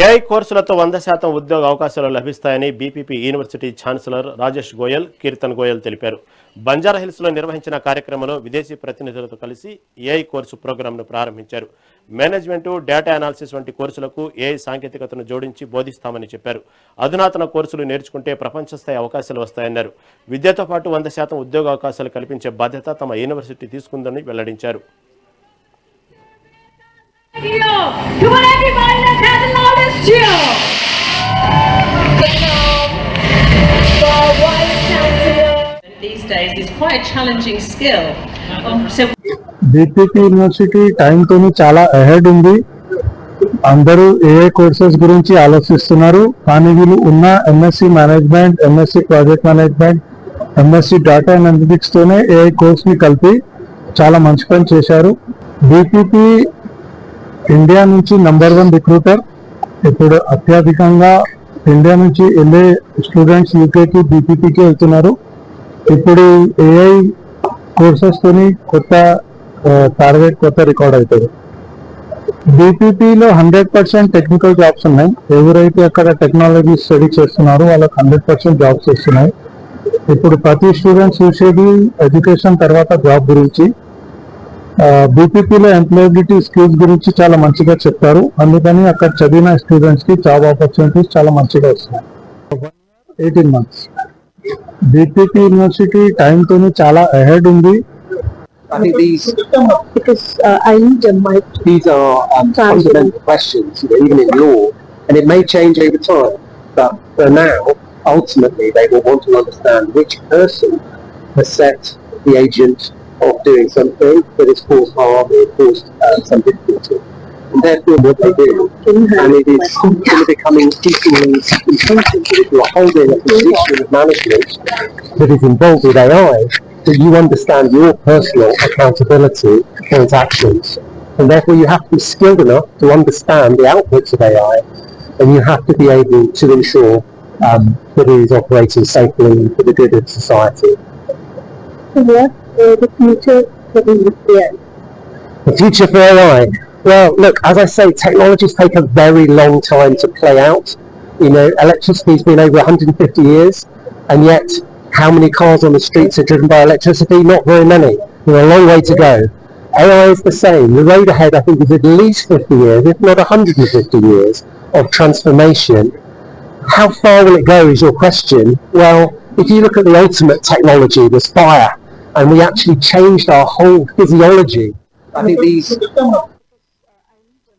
AI కోర్సులతో 100% ఉద్యోగ అవకాశాలు లభిస్తాయని BPP university chancellor Rajesh Goyal, kirtan Goyal తెలిపారు. బంజారాహిల్స్లో నిర్వహించిన కార్యక్రమంలో విదేశీ ప్రతినిధులతో కలిసి ఏఐ కోర్సు ప్రోగ్రాంను ప్రారంభించారు. మేనేజ్మెంటు, డేటా అనాలిసిస్ వంటి కోర్సులకు ఏఐ సాంకేతికతను జోడించి బోధిస్తామని చెప్పారు. అధునాతన కోర్సులు నేర్చుకుంటే ప్రపంచ స్థాయి అవకాశాలు వస్తాయన్నారు. విద్యతో పాటు 100% ఉద్యోగ అవకాశాలు కల్పించే బాధ్యత తమ యూనివర్సిటీ తీసుకుందని వెల్లడించారు. Come on, everybody, let's have the loudest cheer! These days is quite a challenging skill. BPP university టైంతోని చాలా అహెడ్ ఉంది. అందరూ ఏఐ కోర్సెస్ గురించి ఆలోచిస్తున్నారు. కానీ వీళ్ళు ఉన్న MSc management, MSc project management, MSc data analytics తోనే ఏఐ కోర్స్ ని కలిపి చాలా మంచి పని చేశారు. బీపీపీ ఇండియా నుంచి నంబర్ 1 రిక్రూటర్. ఇప్పుడు అత్యధికంగా ఇండియా నుంచి వెళ్ళే స్టూడెంట్స్ యూకేకి, బీపీపీకి వెళ్తున్నారు. ఇప్పుడు ఏఐ కోర్సెస్ తోని కొత్త టార్గెట్, కొత్త రికార్డ్ అవుతుంది. బీపీపీలో 100% టెక్నికల్ జాబ్స్ ఉన్నాయి. ఎవరైతే అక్కడ టెక్నాలజీ స్టడీ చేస్తున్నారో వాళ్ళకి 100% జాబ్స్ వస్తున్నాయి. ఇప్పుడు ప్రతి స్టూడెంట్స్ చూసేది ఎడ్యుకేషన్ తర్వాత జాబ్ గురించి. బీపీపీలో ఎంప్లాయబిలిటీ స్కిల్స్ గురించి చాలా మంచిగా చెప్తారు. అందుకని అక్కడ చదివిన స్టూడెంట్స్ కి జాబ్ ఆపర్చునిటీస్ చాలా మంచిగా వస్తున్నాయి. 18 months. బీపీపీ యూనివర్సిటీ టైంతోని చాలా అహెడ్ ఉంది. I think Because I need a mic. these are fundamental questions, even in law, and it may change over time. But for now, ultimately, they will want to understand which person has set the agent of doing something that has caused harm or caused some difficulty. And therefore, what they do, and it is becoming increasingly important that if you're holding a position of management that is involved with AI, that you understand your personal accountability for its actions. And therefore you have to be skilled enough to understand the outputs of AI, and you have to be able to ensure that it is operating safely for the good of society. So what the future for the AI? The future for AI? Well, look, as I say, technologies take a very long time to play out. You know, electricity's been over 150 years, and yet how many cars on the streets are driven by electricity? Not very many. There's a long way to go. AI is the same. The road ahead, I think, is at least 50 years, if not 150 years of transformation. How far will it go is your question. Well, if you look at the ultimate technology, there's fire, and we actually changed our whole physiology. I think these